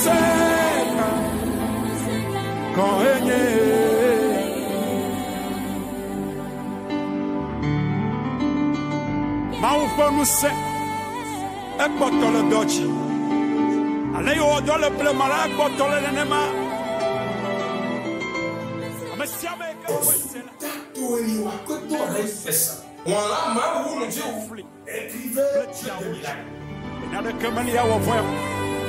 seka koenye maufonu se ekbotole dochi ale yo dole ple mala ekbotole nenema amesiame ekwesela Toeli wa koto refesa. Wala ma wu nje ufli. Écrivez na de kemali ya wofo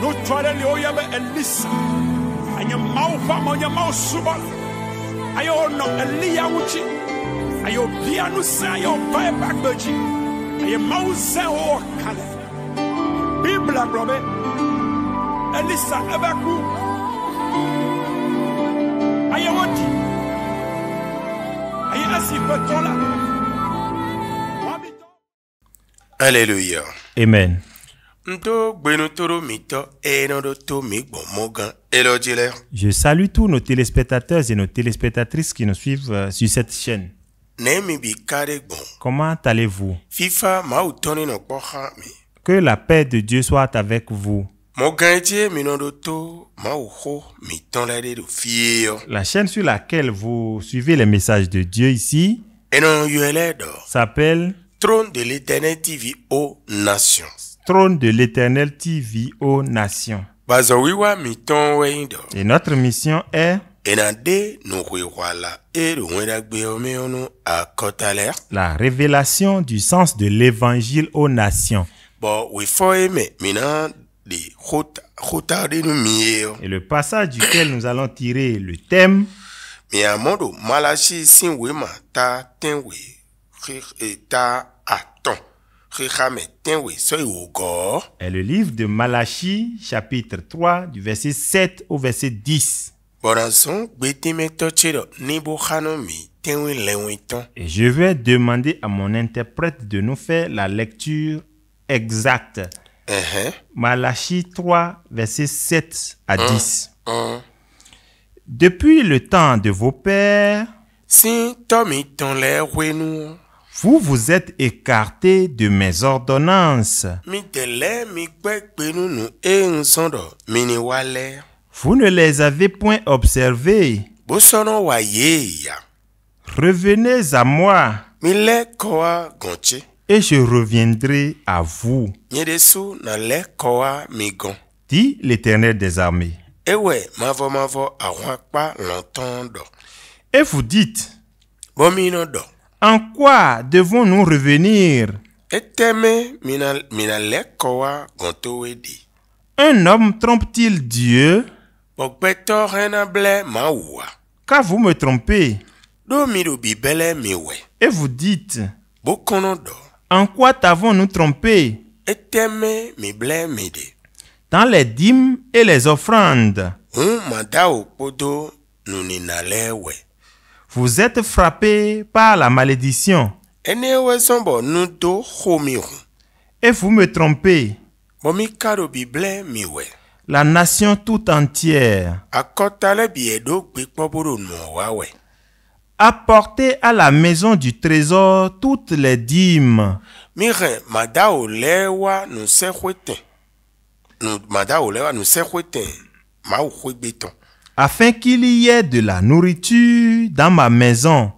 no twale le oyabe elisa anya maufa monya mausuba ayo no elia wuchi ayo bia no sa ayo pai bagbaji ayo mausa o kale bibla brobe elisa ebaku ayo woti ayo asipetola. Alléluia. Amen. Je salue tous nos téléspectateurs et nos téléspectatrices qui nous suivent sur cette chaîne. Comment allez-vous? Que la paix de Dieu soit avec vous. La chaîne sur laquelle vous suivez les messages de Dieu ici s'appelle Trône de l'Éternel TV aux nations. Trône de l'Éternel TV aux nations. Et notre mission est la révélation du sens de l'évangile aux nations. Et le passage duquel nous allons tirer le thème est le livre de Malachie, chapitre 3, du verset 7 au verset 10. Et je vais demander à mon interprète de nous faire la lecture exacte. Malachie 3, verset 7 à 10. Depuis le temps de vos pères, vous vous êtes écartés de mes ordonnances. Vous ne les avez point observées. Revenez à moi, et je reviendrai à vous, dit l'Éternel des armées. Et vous dites, en quoi devons-nous revenir? Un homme trompe-t-il Dieu? Car vous me trompez. Et vous dites, en quoi t'avons-nous trompé? Dans les dîmes et les offrandes. Vous êtes frappés par la malédiction. Et vous me trompez. La nation tout entière. Apportez à la maison du trésor toutes les dîmes. Afin qu'il y ait de la nourriture dans ma maison.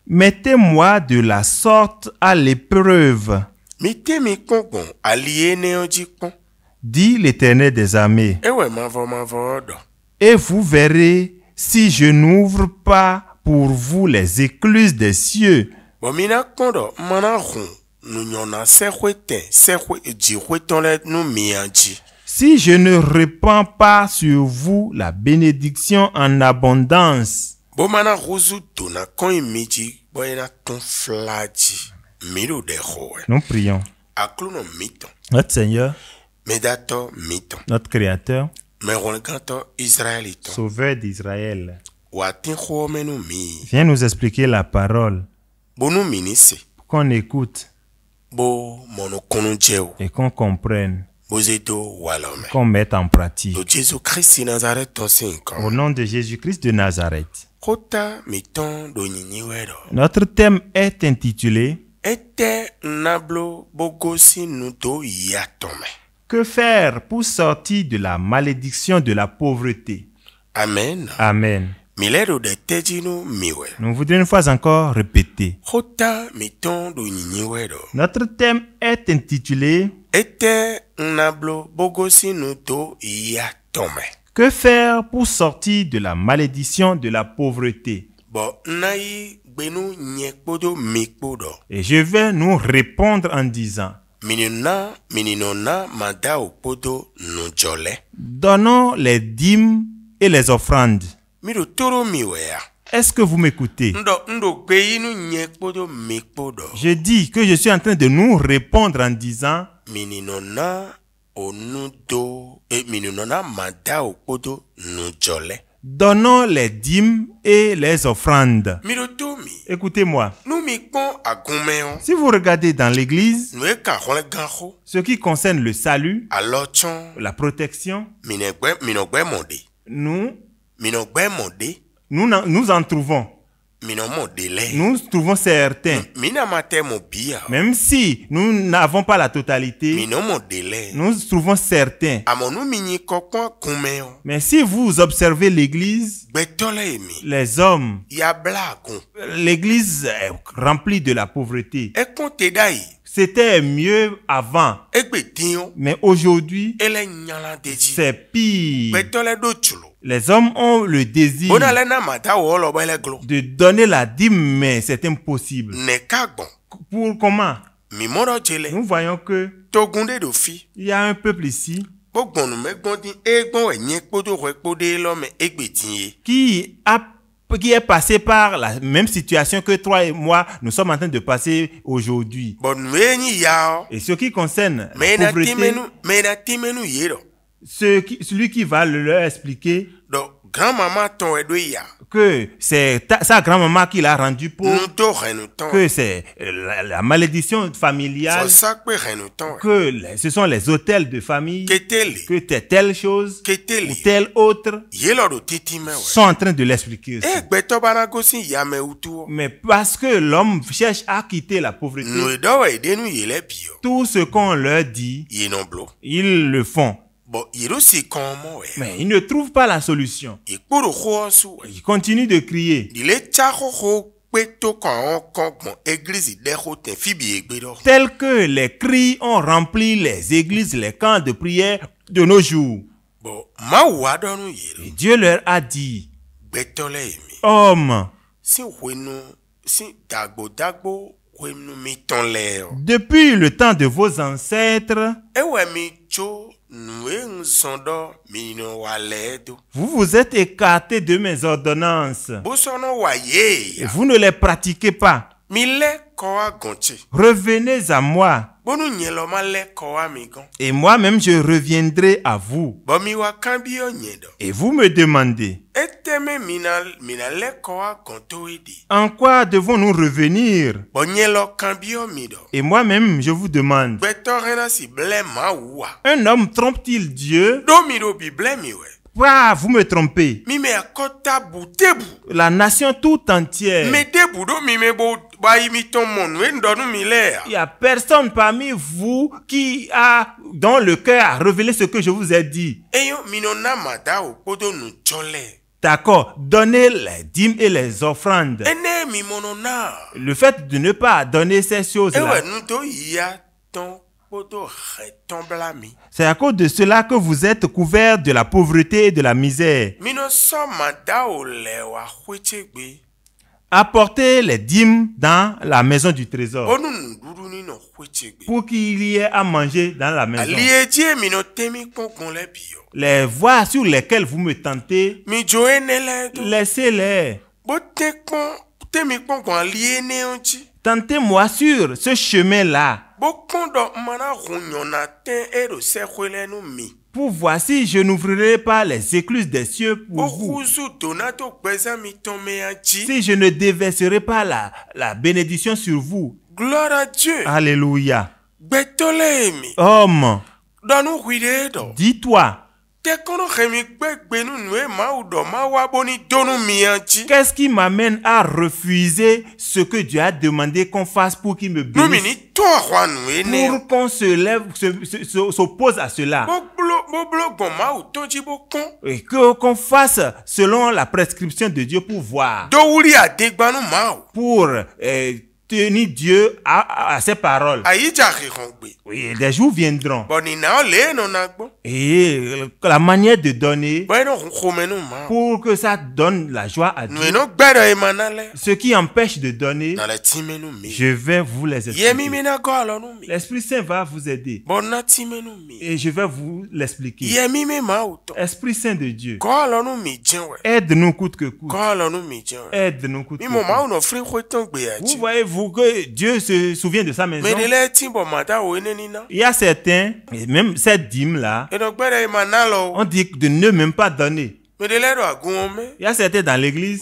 Mettez-moi de la sorte à l'épreuve, dit l'Éternel des armées. Et vous verrez si je n'ouvre pas pour vous les écluses des cieux. Si je ne répands pas sur vous la bénédiction en abondance. Nous prions. Notre Seigneur, notre Créateur, Sauveur d'Israël, viens nous expliquer la parole, qu'on écoute et qu'on comprenne, qu'on mette en pratique. Au nom de Jésus-Christ de Nazareth. Notre thème est intitulé Que faire pour sortir de la malédiction de la pauvreté? Amen. Amen. Nous voudrions une fois encore répéter. Notre thème est intitulé Que faire pour sortir de la malédiction de la pauvreté? Et je vais nous répondre en disant donnons les dîmes et les offrandes. Est-ce que vous m'écoutez? Je dis que je suis en train de nous répondre en disant donnons les dîmes et les offrandes. Écoutez-moi. Si vous regardez dans l'église, ce qui concerne le salut, la protection, nous en trouvons. Nous trouvons certains. Même si nous n'avons pas la totalité, nous trouvons certains. Mais si vous observez l'église, les hommes, l'église est remplie de la pauvreté. C'était mieux avant. Mais aujourd'hui, c'est pire. Les hommes ont le désir de donner la dîme, mais c'est impossible. Pour comment? Nous voyons que il y a un peuple ici qui est passé par la même situation que toi et moi, nous sommes en train de passer aujourd'hui. Et ce qui concerne la pauvreté, celui qui va leur expliquer que c'est sa grand-maman qui l'a rendu pauvre, que c'est la malédiction familiale, que ce sont les hôtels de famille, que telle chose ou telle autre sont en train de l'expliquer. Mais parce que l'homme cherche à quitter la pauvreté, tout ce qu'on leur dit, ils le font. Mais ils ne trouvent pas la solution. Ils continuent de crier. Tel que les cris ont rempli les églises, les camps de prière de nos jours. Et Dieu leur a dit, homme, depuis le temps de vos ancêtres, vous vous êtes écartés de mes ordonnances. Et vous ne les pratiquez pas. Revenez à moi. Et moi-même je reviendrai à vous. Et vous me demandez, en quoi devons-nous revenir? Et moi-même je vous demande, un homme trompe-t-il Dieu? Pourquoi vous me trompez? La nation tout entière. Il n'y a personne parmi vous qui a dans le cœur à révéler ce que je vous ai dit. D'accord, donnez les dîmes et les offrandes. Le fait de ne pas donner ces choses-là, c'est à cause de cela que vous êtes couverts de la pauvreté et de la misère. Apportez les dîmes dans la maison du trésor pour qu'il y ait à manger dans la maison. Les voies sur lesquelles vous me tentez, laissez-les. Tentez-moi sur ce chemin-là pour voir si je n'ouvrirai pas les écluses des cieux pour vous. Si je ne déverserai pas la bénédiction sur vous. Gloire à Dieu. Alléluia. Homme, dis-toi, Qu'est-ce qui m'amène à refuser ce que Dieu a demandé qu'on fasse pour qu'il me bénisse? Pour qu'on se lève, s'oppose à cela. Et qu'on fasse selon la prescription de Dieu pour voir. Pour tenir Dieu à ses paroles. Oui, des jours viendront. Et la manière de donner pour que ça donne la joie à Dieu. Ce qui empêche de donner, je vais vous les expliquer. L'Esprit Saint va vous aider. Et je vais vous l'expliquer. Esprit Saint de Dieu, aide-nous coûte que coûte. Aide-nous coûte que coûte. Vous voyez-vous que Dieu se souvient de sa maison? Il y a certains, et même cette dîme-là, on dit de ne même pas donner. Il y a certains dans l'église,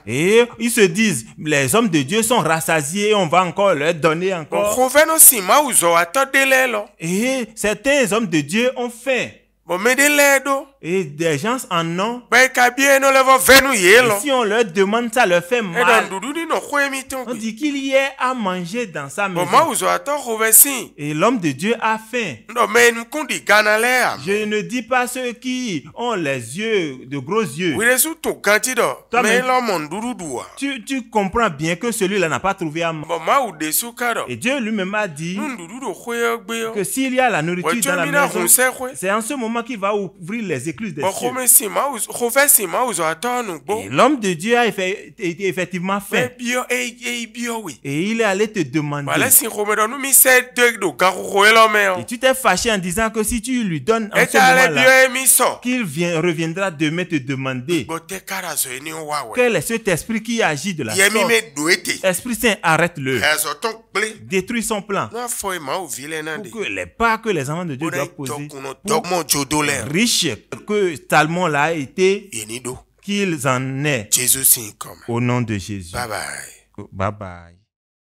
et ils se disent, les hommes de Dieu sont rassasiés, on va encore leur donner encore. Et certains hommes de Dieu ont faim. Et des gens en ont. Et si on leur demande, ça leur fait mal. On dit qu'il y ait à manger dans sa maison. Et l'homme de Dieu a faim. Je ne dis pas ceux qui ont les yeux, de gros yeux. Tu comprends bien que celui-là n'a pas trouvé à manger. Et Dieu lui-même a dit que s'il y a la nourriture dans la maison, c'est en ce moment qu'il va ouvrir les écluses des cieux. Et l'homme de Dieu a effectivement faim. Et il est allé te demander. Et tu t'es fâché en disant que si tu lui donnes en ce moment-là, qu'il reviendra demain te demander quel est cet esprit qui agit de la sorte. Esprit Saint, arrête-le. Détruis son plan. Pour que les pas que les enfants de Dieu doivent poser, riche que Salomon l'a été, qu'ils en aient. Au nom de Jésus. Bye bye. Bye bye.